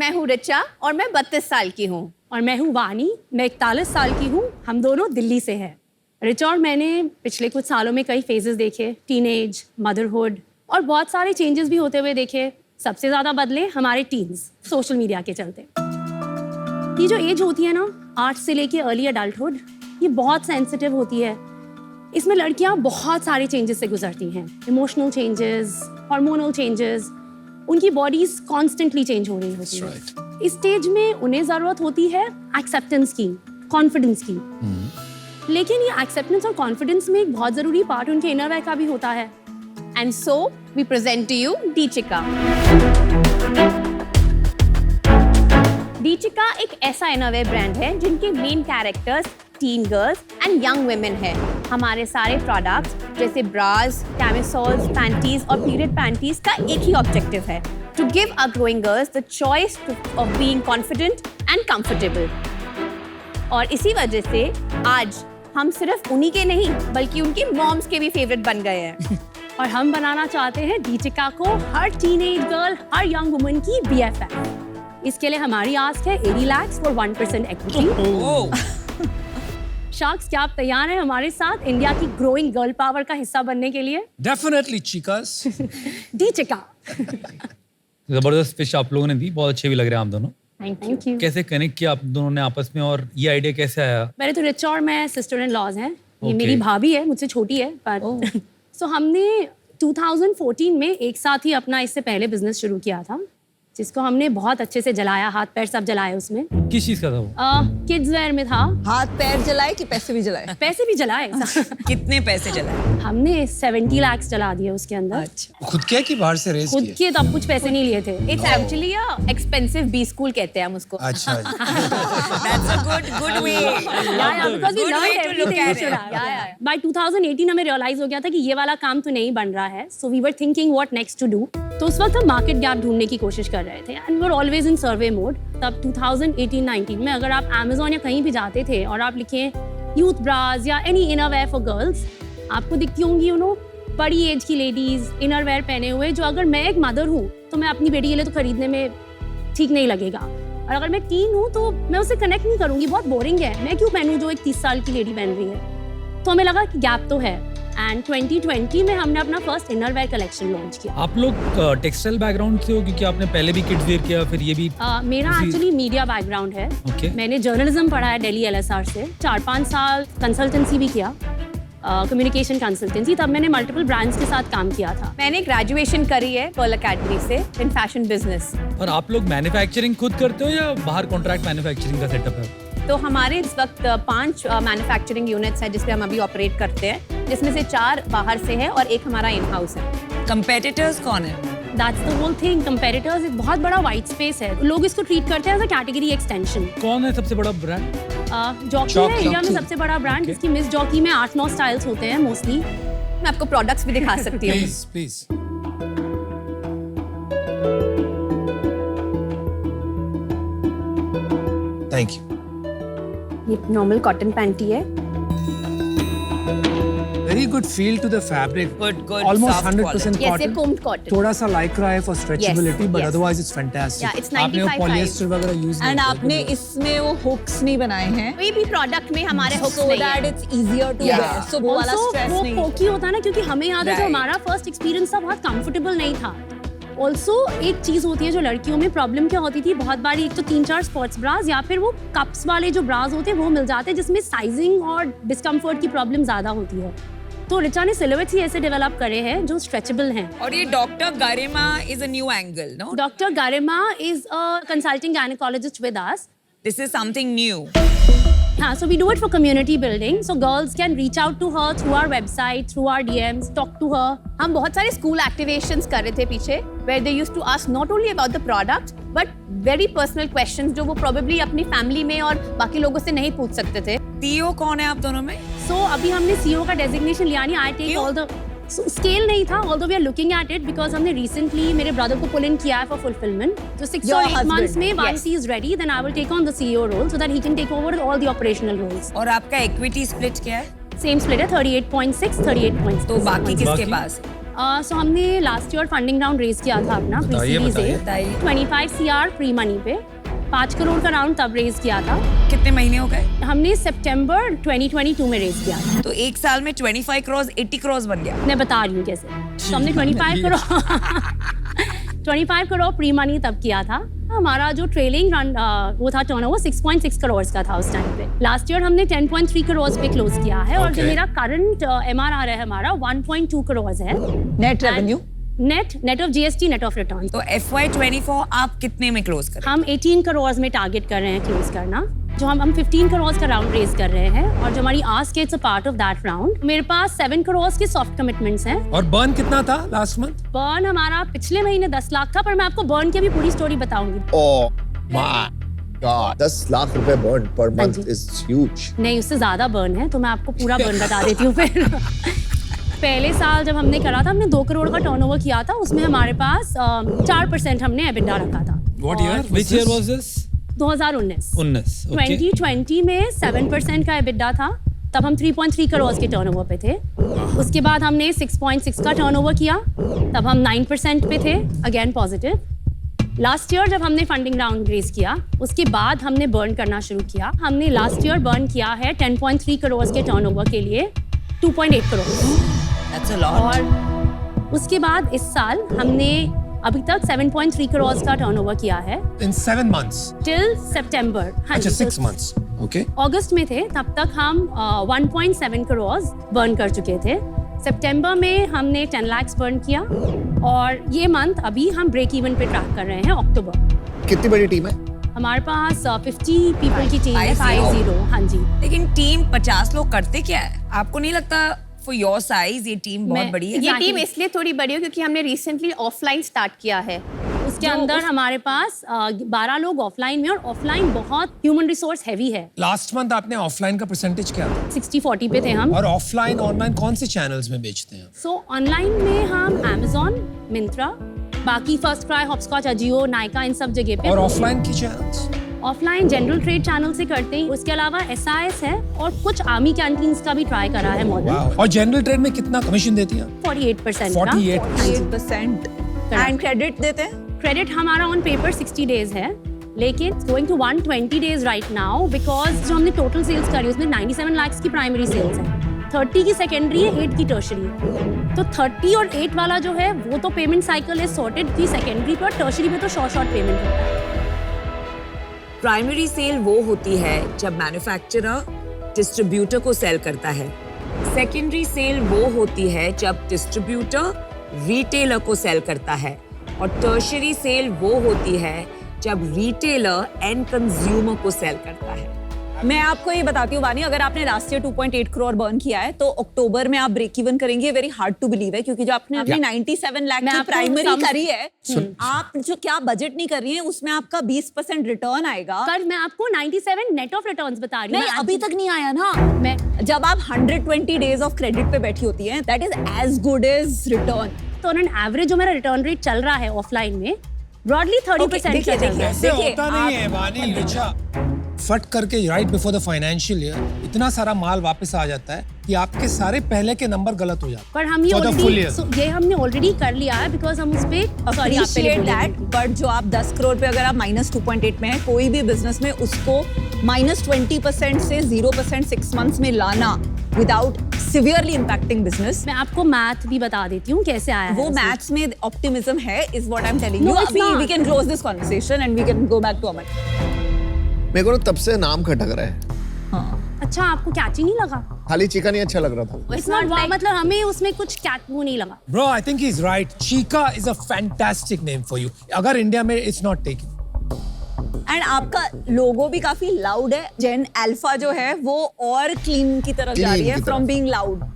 मैं हूँ रिचा और मैं 32 साल की हूँ। और मैं हूँ वानी, मैं 41 साल की हूँ। हम दोनों दिल्ली से हैं। रिचा और मैंने पिछले कुछ सालों में कई फेजेस देखे, टीनेज, मदरहुड और बहुत सारे चेंजेस भी होते हुए देखे। सबसे ज़्यादा बदले हमारे टीन्स, सोशल मीडिया के चलते। ये जो एज होती है ना, 8 से लेके अर्ली अडल्टहुड, ये बहुत सेंसिटिव होती है। इसमें लड़कियां बहुत सारे चेंजेस से गुजरती हैं। इमोशनल चेंजेस, हार्मोनल चेंजेस, उनकी बॉडीज कॉन्स्टेंटली चेंज हो रही होती है। इस स्टेज में उन्हें ज़रूरत होती है एक्सेप्टेंस की, कॉन्फिडेंस की। लेकिन ये एक्सेप्टेंस और कॉन्फिडेंस में एक बहुत ज़रूरी पार्ट उनके इनर वर्क का भी होता है। And so we present to you Deechika. Deechika एक ऐसा इनरवेयर ब्रांड है जिनके main characters teen girls and young women है। हमारे सारे प्रोडक्ट्स जैसे ब्रास, कैमिसोल्स, पैंटीज और पीरियड पैंटीज का एक ही ऑब्जेक्टिव है, to give a growing girls the choice of being confident and comfortable. और इसी वजह से आज हम सिर्फ उन्हीं के नहीं बल्कि उनकी मॉम्स के भी फेवरेट बन गए हैं। और हम बनाना चाहते हैं डीचिका को हर टीनेज गर्ल, हर यंग वुमन की BFF। इसके लिए हमारी आस्क है 80 लाख फॉर 1% इक्विटी। शार्क्स, क्या आप तैयार हैं हमारे साथ इंडिया की ग्रोइंग गर्ल पावर का हिस्सा बनने के लिए? Definitely Chicas. डीचिका। जबरदस्त पिच आप लोगों ने दी, बहुत अच्छे भी लग रहे हैं आप दोनों। Thank you. कैसे कनेक्ट किया आप दोनों ने आपस में और ये आइडिया कैसे आया? मेरे तो रिचा और मैं सिस्टर इन लॉज हैं। ये Okay. मेरी भाभी है, मुझसे छोटी है, पर सो हमने 2014 में एक साथ ही अपना इससे पहले बिजनेस शुरू किया था, जिसको हमने बहुत अच्छे से जलाया, हाथ पैर सब जलाए उसमें। किस चीज का था वो? किड्स वेयर में था। हाथ पैर जलाए कि पैसे भी जलाए? पैसे भी जलाए। कितने पैसे जलाए? हमने 70 लाख जला दिए उसके अंदर। अच्छा, खुद के कि बाहर से रेस खुद किए? के तब कुछ पैसे नहीं लिए थे। It's actually a expensive B school कहते हैं हम उसको। अच्छा। that's a good way. Because we Good learned way to look everything we at should it. have. By 2018 हमें रियलाइज हो गया था कि ये वाला काम तो नहीं बन रहा है। So we were thinking what next to do. तो उस वक्त हम मार्केट गैप ढूंढने की कोशिश कर रहे थे and we're always in survey mode. तब 2018-19 में अगर आप Amazon या कहीं भी जाते थे और आप लिखें यूथ ब्रास या एनी इनरवेयर फॉर गर्ल्स, आपको दिखती होंगी बड़ी एज की लेडीज इनरवेयर पहने हुए, जो अगर मैं एक मदर हूँ तो मैं अपनी बेटी के लिए तो खरीदने में ठीक नहीं लगेगा। और अगर मैं टीन हूँ तो मैं उससे कनेक्ट नहीं करूँगी, बहुत बोरिंग है, मैं क्यों पहनूँ जो एक 30 साल की लेडी पहन रही है। तो हमें लगा कि गैप तो है एंड 2020 में हमने अपना फर्स्ट इनरवेयर कलेक्शन लॉन्च किया। आप लोग टेक्सटाइल बैकग्राउंड से हो क्योंकि आपने पहले भी किड्स वेयर किया, फिर ये भी? मेरा एक्चुअली मीडिया बैकग्राउंड है। Okay. मैंने जर्नलिज्म पढ़ा है दिल्ली LSR से, 4-5 साल कंसल्टेंसी भी किया, कम्युनिकेशन कंसल्टेंसी। तब मैंने मल्टीपल ब्रांड्स के साथ काम किया था। मैंने ग्रेजुएशन करी है पर्ल अकेडमी से इन फैशन बिजनेस। और आप लोग मैन्युफैक्चरिंग खुद करते हो या बाहर कॉन्ट्रैक्ट मैन्युफैक्चरिंग का सेटअप है? तो हमारे इस वक्त 5 मैन्युफैक्चरिंग यूनिट्स हैं जिस पे हम अभी ऑपरेट करते हैं, जिसमें से 4 बाहर से हैं और एक हमारा इन हाउस है। कंपेटिटर्स कौन है? That's the whole thing. Competitors एक बहुत बड़ा वाइट स्पेस है। लोग इसको ट्रीट करते हैं एज अ कैटेगरी एक्सटेंशन। कौन है सबसे बड़ा ब्रांड? जॉकी है इंडिया में सबसे बड़ा ब्रांड, जिसकी मिस जॉकी में 8-9 स्टाइल्स होते हैं मोस्टली। मैं आपको प्रोडक्ट्स भी दिखा सकती हूँ। Please please. Thank you. ये नॉर्मल कॉटन पैंटी है। Very good feel to the fabric. Good, almost soft 100% Yes, ये कॉटन। Combed cotton. थोड़ा सा लाइक्रा है for stretchability, but yes. Otherwise it's fantastic. Yeah, it's आपने वो 95 पॉलिएस्टर वगैरह use and आपने इसमें वो हुक्स नहीं बनाए हैं कोई भी प्रोडक्ट में हमारे हुक्स so नहीं that है। it's easier to Yeah. wear. So वो वाला Also, स्ट्रेस वो नहीं। पोकी होता है ना, क्योंकि हमें याद है जो Right. हमारा फर्स्ट एक्सपीरियंस था बहुत कंफर्टेबल नहीं था। ऑल्सो एक चीज होती है जो लड़कियों में प्रॉब्लम क्या होती थी, बहुत बारी एक तो 3-4 स्पोर्ट्स ब्रास या फिर वो कप्स वाले जो ब्रास होते हैं वो मिल जाते हैं, जिसमें साइजिंग और डिस्कम्फर्ट की प्रॉब्लम ज्यादा होती है। तो रिचा ने सिलुएट्स ही ऐसे डेवलप करे हैं जो स्ट्रेचेबल हैं। और ये doctor Garima is a new angle, no? Doctor Garima is a consulting gynaecologist with us. This is something new. हाँ, so we do it for community building, so girls can reach out to her through our website, through our DMs, talk to her. हम बहुत सारे school एक्टिवेशंस कर रहे थे पीछे, where they used to ask not only about the product, but very personal questions जो वो probably अपनी फैमिली में और बाकी लोगों से नहीं पूछ सकते थे। CEO कौन है आप दोनों में? So अभी हमने CEO का डेजिग्नेशन लिया नहीं, I take all the scale नहीं था, although we are looking at it because हमने recently मेरे ब्रदर को पुल इन किया है for fulfillment. तो 6 Your or 8 husband, months में yes. once he is ready, then I will take on the CEO role so that he can take over all the operational roles. और आपका equity split क्या है? Same split है 38.6, 38.6. तो बाकी किसके बाकी? पास? सो हमने last year funding round raise किया था अपना बताइए, pre-series बताइए। से 25 CR प्री मनी पे 5 करोड़ का राउंड तब रेज किया था। कितने महीने हो गए? हमने सितंबर 2022 में रेज किया था। तो एक साल में 25 करोड़ 80 करोड़ बन गया। मैं बता रही हूँ कैसे। तो हमने 25 करोड़ 25 करोड़ प्री मनी तब किया था। हमारा जो ट्रेलिंग रन वो था टर्नओवर 6.6 करोड़ का था उस टाइम पे। लास्ट ईयर हमने 10.3 करोड़ पे क्लोज किया है और जो Okay. मेरा करंट MRR है हमारा 1.2 करोड़ है। Net revenue? Net of GST net of return. तो FY24 आप कितने में क्लोज करें? हम 18 करोड़ में टारगेट कर रहे हैं क्लोज करना। जो हम 15 करोड़ का राउंड रेज कर रहे हैं और जो हमारी ask it's a part of that round. मेरे पास 7 करोड़ के सॉफ्ट कमिटमेंट्स हैं। और बर्न कितना था लास्ट मंथ? बर्न हमारा पिछले महीने 10 लाख था, पर मैं आपको बर्न की भी पूरी स्टोरी बताऊंगी। Oh my God, 10 लाख रुपए burn per month ji. Is huge. नहीं, उससे ज्यादा बर्न है, तो मैं आपको पूरा बर्न बता देती हूँ फिर। पहले साल जब हमने करा था, हमने 2 करोड़ का टर्नओवर किया था। उसमें हमारे पास 4% हमने एबिटा रखा था। What year? Which year was this? 2019 19. Okay. 2020 में 7% का एबिटा था। तब हम 3.3 करोड़ के टर्नओवर पे थे। उसके बाद हमने 6.6 का टर्नओवर किया, तब हम 9% पे थे, अगेन पॉजिटिव। लास्ट ईयर जब हमने फंडिंग राउंड रेज किया, उसके बाद हमने बर्न करना शुरू किया। हमने लास्ट ईयर बर्न किया है 10.3 करोड़ के टर्नओवर के लिए 2.8 करोड़। That's a lot. और उसके बाद इस साल हमने अभी तक 7.3 करोड़ का टर्नओवर किया है In 7 months. टिल सितंबर। अच्छा, 6 months. Okay. अगस्त में थे, तब तक हम 1.7 करोड़ बर्न कर चुके थे। सितंबर में हमने 10 लाख बर्न किया और ये मंथ अभी हम ब्रेक इवन पे ट्रैक कर रहे हैं अक्टूबर। कितनी बड़ी टीम है? हमारे पास 50 पीपल की टीम है। 50? 50, हाँ जी। लेकिन टीम 50 लोग करते क्या है? आपको नहीं लगता फॉर योर साइज ये टीम बहुत मैं- बड़ी है? ये Exactly. टीम इसलिए थोड़ी बड़ी है क्योंकि हमने रिसेंटली ऑफलाइन स्टार्ट किया है। उसके अंदर हमारे पास 12 लोग ऑफलाइन में, और ऑफलाइन बहुत ह्यूमन रिसोर्स हैवी है। लास्ट मंथ आपने ऑफलाइन का परसेंटेज क्या था? 60-40 पे थे हम। और ऑफलाइन ऑनलाइन कौन से चैनल्स में बेचते हैं? सो ऑनलाइन में हम Amazon, मिंत्रा, बाकी FirstCry, Hopscotch, Ajio, Nykaa, इन सब जगह पे। और ऑफलाइन की channels? Offline general trade channel से करते हैं। उसके अलावा SIS है और कुछ आर्मी कैंटीन्स का भी ट्राई करा है मॉडल। वाओ। और जनरल ट्रेड में कितना कमिशन देती हैं? 48% का। 48%। 8% एंड क्रेडिट देते हैं? क्रेडिट हमारा ऑन पेपर 60 डेज है, लेकिन going to 120 days right now, because जो हमने टोटल सेल्स करी उसमें 97 लाख की प्राइमरी सेल्स है, 30 की सेकेंडरी है, 8 की टर्शरी है। तो 30 और 8 वाला जो है वो तो पेमेंट साइकिल है सॉर्टेड की सेकेंडरी पे, और टर्शरी पे तो शॉर्ट पेमेंट होता है। प्राइमरी सेल वो होती है जब मैन्युफैक्चरर डिस्ट्रीब्यूटर को सेल करता है। सेकेंडरी सेल वो होती है जब डिस्ट्रीब्यूटर रिटेलर को सेल करता है। और टर्शरी सेल वो होती है जब रिटेलर एंड कंज्यूमर को सेल करता है। मैं आपको ये बताती हूँ वानी, अगर आपने लास्ट ईयर 2.8 करोड़ बर्न किया है तो अक्टूबर में आप ब्रेक इवन करेंगे, वेरी हार्ड टू बिलीव है, क्योंकि जो आपने अपनी 97 लाख मैं की आपको प्राइमरी करी है, आप जो क्या बजट नहीं कर रही हैं उसमें आपका 20% रिटर्न आएगा। पर मैं आपको 97 नेट ऑफ रिटर्न्स बता रही हूँ। नहीं, अभी तक नहीं आया ना। मैं जब आप 120 डेज ऑफ क्रेडिट पे बैठी होती हैं, that is as good as return. तो ऑन एवरेज जो मेरा रिटर्न रेट चल रहा है ऑफलाइन में ब्रॉडली 30% देखिए, का चल रहा है। ऐसे देखिए, होता नहीं है वानी रिचा। फट करके right before the financial year इतना सारा माल वापस आ जाता है कि आपके सारे पहले के नंबर गलत हो जाते हैं। पर हम ये For the full already year. ये हमने ऑलरेडी कर लिया है, बिकॉज हम उस पे सॉरी आप पहले अप्रिशिएट बोलिए। दैट, बट जो आप 10 करोड़ पे अगर आप -2.8 में है, कोई भी बिजनेस में उसको -20% से 0% 6 मंथ्स में लाना विदाउट सिवियरली इम्पैक्टिंग बिजनेस, मैं आपको मैथ भी बता देती हूँ कैसे आया वो है उसमें। मैथ्स में ऑप्टिमिज्म है, is what I am telling No, you. it's अभी not. We can close this conversation and we can go back to Aman. मेरे को ना तब से नाम खटक रहा है। अच्छा, आपको कैची नहीं लगा? खाली चिकन ही अच्छा लग रहा था। इट्स नॉट मतलब हमें उसमें कुछ कैट वो नहीं लगा। Bro, I think he's right. Chica is a fantastic name for you. अगर इंडिया में it's not taken. एंड आपका लोगो भी काफी लाउड है। जेन अल्फा जो है वो और क्लीन की तरफ जा Clean रही है की तरफ। From being loud.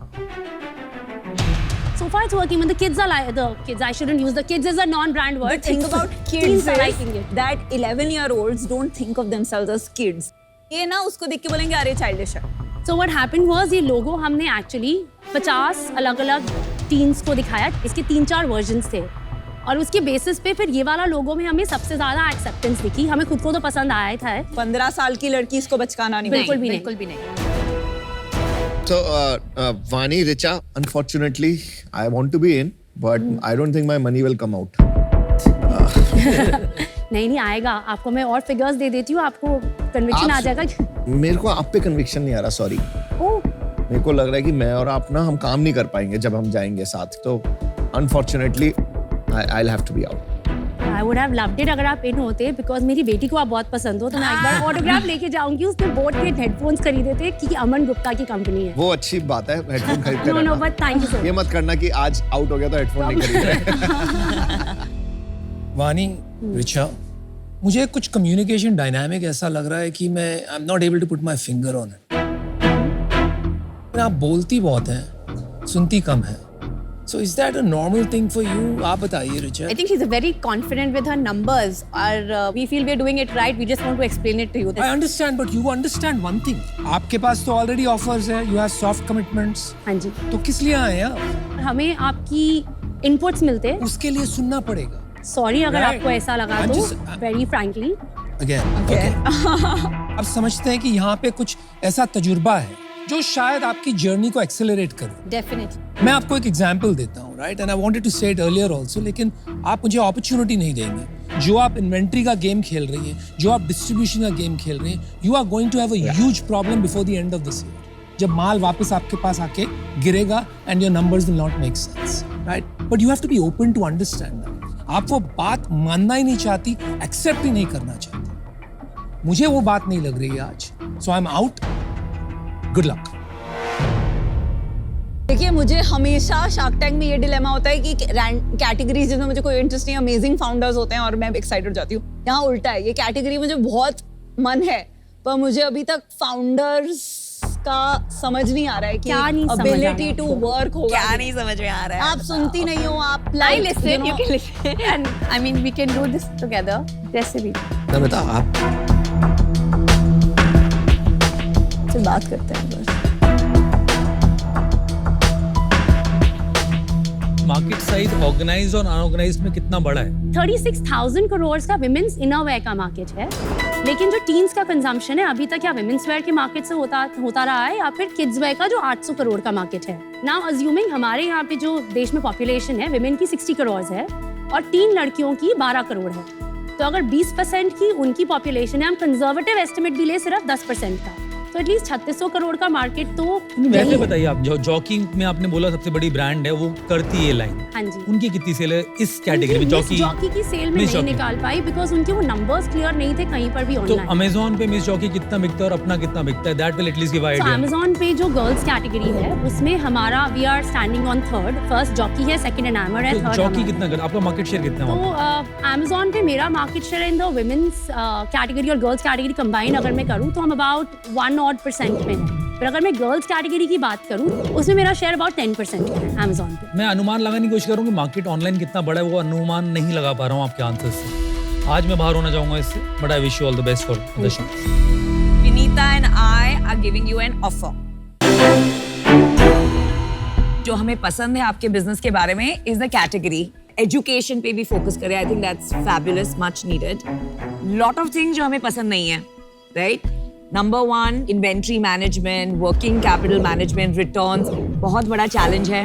So far it's working. When the kids are like the kids, I shouldn't use the kids as a non-brand word. The thing It's- about teens kids are is liking it. that 11-year-olds don't think of themselves as kids. ये ना उसको देख के बोलेंगे अरे childish है। So what happened was ये लोगो हमने actually 50 अलग-अलग टीन्स को दिखाया। इसके 3-4 वर्जन्स थे और उसके बेसिस पे फिर ये वाला लोगो में हमें सबसे ज्यादा एक्सेप्टेंस दिखी। हमें खुद को तो पसंद आया ही था। 15 साल की लड़की इसको बचकाना नहीं। बिल्कुल भी नहीं। बिल्कुल भी नहीं। So, Vani, Richa, unfortunately, I want to be in, but I don't think my money will come out. नहीं आएगा, आपको मैं और फिगर्स दे देती हूँ, आपको कन्विक्शन आ जाएगा। मेरे को आप पे कन्विक्शन नहीं आ रहा, सॉरी। ओह, मेरे को लग रहा है कि मैं और आप ना हम काम नहीं कर पाएंगे जब हम जाएंगे साथ, तो unfortunately I'll have to be out. I would have loved it अगर आप इन होते, बिकॉज मेरी बेटी को आप बहुत पसंद हो, तो मैं एक बार ऑटोग्राफ लेके जाऊंगी। उसने बोट के हेडफोन्स खरीदे थे कि अमन गुप्ता की कंपनी है। वो अच्छी बात है, हेडफोन खरीदते नो रहना। बट थैंक यू सो ये मत करना कि आज आउट हो गया तो हेडफोन नहीं खरीद रहे। वानी, रिचा, मुझे कुछ कम्युनिकेशन डायनामिक ऐसा लग रहा है कि मैं I am not able to put my finger on it. आप बोलती बहुत हैं, सुनती कम है। So is that a normal thing for you? आप बताइए, Richa. I think she's very confident with her numbers, or we feel we're doing it right. We just want to explain it to you. I understand, but you understand one thing. आपके पास तो already offers है, you have soft commitments. हाँ जी, तो किस लिए आए आप? हमें आपकी इनपुट्स मिलते हैं। उसके लिए सुनना पड़ेगा। सॉरी अगर Right. आपको ऐसा लगा I'm तो, just- very frankly. Again, okay. अब समझते हैं कि यहाँ पे कुछ ऐसा तजुर्बा है जो शायद आपकी जर्नी को एक्सेलरेट करे। Definitely. मैं आपको एक एग्जाम्पल देता हूँ, right, and I wanted to say it earlier also, लेकिन आप मुझे अपॉर्चुनिटी नहीं देंगे। जो आप इन्वेंट्री का गेम खेल रही हैं, जो आप डिस्ट्रीब्यूशन का गेम खेल रहे हैं, you are going to have a huge problem before the end of this year, जब माल वापस आपके पास आके गिरेगा and your numbers will not make sense, right, but you have to be open to understand that. आप वो बात मानना ही नहीं चाहती, एक्सेप्ट ही नहीं करना चाहती। मुझे वो बात नहीं लग रही है आज, so I am out. Good luck. देखिए, मुझे हमेशा शार्क टैंक में ये डिलेमा होता है कि कैटेगरीज जिसमें मुझे कोई इंटरेस्ट नहीं, अमेजिंग फाउंडर्स होते हैं और मैं एक्साइटेड हो जाती हूँ। यहाँ उल्टा है, ये कैटेगरी मुझे बहुत मन है, पर मुझे अभी तक फाउंडर्स का समझ नहीं आ रहा है कि क्या नहीं समझ आ रहा है अबिलिटी टू वर्क होगा। क्या नहीं समझ में आ रहा है? आप सुनती नहीं हो, आप I like, listen, you you know, can listen, and I mean we can do this together. जैसे भी। नमिता, आप से बात करते हैं बस। मार्केट साइज ऑर्गेनाइज और अनऑर्गेनाइज में कितना बड़ा है? 36,000 करोड़ का विमेंस इनरवेयर का मार्केट है, लेकिन जो टीन्स का कंजम्पशन है अभी तक या विमेंस वेयर के मार्केट से होता रहा है या फिर किड्स वेयर का जो 800 करोड़ का मार्केट है। नाउ अज्यूमिंग हमारे यहाँ पे जो देश में पॉपुलेशन है विमेन की 60 करोड़ है और टीन लड़कियों की 12 करोड़ है, तो अगर 20% की उनकी पॉपुलेशन है, हम कंजर्वेटिव एस्टिमेट भी ले सिर्फ 10% का, तो एटलीस्ट 3600 करोड़ का मार्केट तो वैसे बताइए आप, जो जॉकी में आपने बोला सबसे बड़ी ब्रांड है, वो करती है लाइन, हाँ जी, उनकी कितनी सेल है इस कैटेगरी में? जॉकी की सेल में मिस नहीं जॉकी। निकाल पाई बिकॉज उनके वो नंबर्स क्लियर नहीं थे कहीं पर भी तो ऑनलाइन। अमेज़न पे मिस जॉकी कितना बिकता है और अपना कितना बिकता है? That will at least give to idea. Amazon पे जो गर्ल्स कैटेगरी है उसमें हमारा we are standing on third, first Jockey है, सेकंड एनामर है, तो थर्ड जॉकी कितना कर, आपका मार्केट शेयर कितना है तो वहाँ पे? Amazon पे मेरा market share in the women's category और गर्ल्स कैटेगरी कंबाइन अगर मैं करूँ तो हम अबाउट 1% में है, पर अगर मैं गर्ल्स कैटेगरी की बात करूँ उसमें मेरा शेयर अबाउट 10% है Amazon पे। मैं अनुमान लगाने की कोशिश करूँ कि मार्केट ऑनलाइन कितना बड़ा है, वो अनुमान नहीं लगा पा रहा हूँ आपके आंसर से। आज मैं बाहर होना चाहूंगा इससे, but I wish you all the best for the show. Vinita and I are giving you an offer. जो हमें पसंद है आपके बिजनेस के बारे में is the category. एजुकेशन पे भी फोकस करें, I think that's fabulous, much needed. Lot of things जो हमें पसंद नहीं है, right? Number 1, inventory management, working capital management, returns बहुत बड़ा चैलेंज है.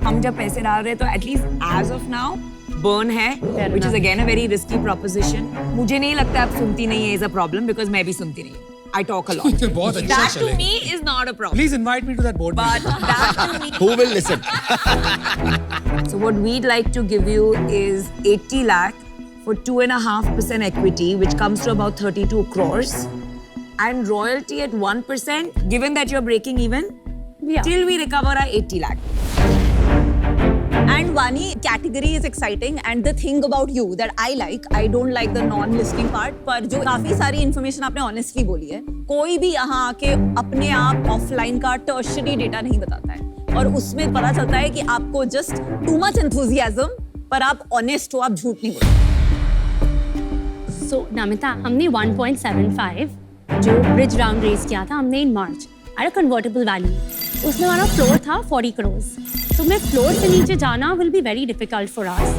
हम जब पैसे डाल रहे हैं तो at least as of now burn है, which is again a very risky proposition. मुझे नहीं लगता आप सुनती नहीं है इज अ प्रॉब्लम, बिकॉज मैं भी सुनती नहीं. I talk a lot. बहुत अच्छा That to चलेगा। me is not a problem. Please invite me to that board But meeting. that to me. Who will listen? So what we'd like to give you is 80 lakh for 2.5% equity, which comes to about 32 crores, and royalty at 1%. Given that you're breaking even, Yeah. till we recover our 80 lakh. And Vani, category is exciting, and the thing about you that I don't like the non-listing part, पर जो काफी सारी information आपने honestly बोली है, कोई भी यहाँ आके अपने आप offline का tertiary data नहीं बताता है, और उसमें पता चलता है कि आपको just too much enthusiasm, पर आप honest हो, आप झूठ नहीं बोलते. So नमिता, हमने 1.75 जो ब्रिज राउंड रेस किया था हमने इन March at a convertible value, उसमें हमारा फ्लोर था 40 करोड़. तो मैं फ्लोर से नीचे जाना will be very difficult for us.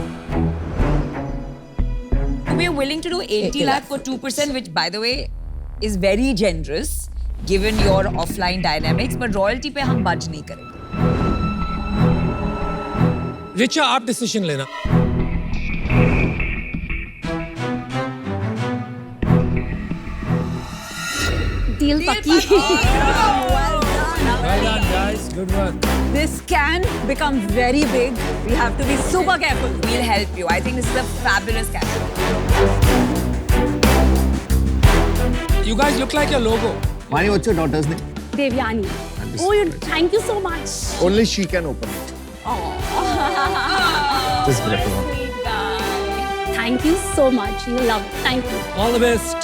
We are willing to do 80 lakh for 2%, which by the way is very generous given your offline dynamics, but royalty पे हम budge नहीं करेंगे. रिचा आप डिसीजन लेना. डील पक्की. Well done, guys. Good work. This can become very big. We have to be super careful. We'll help you. I think this is a fabulous category. You guys look like your logo. Mani, what's your daughter's name? Devyani. Oh, thank you so much. Only she can open it. Just get it. Thank you so much. You love it. Thank you. All the best.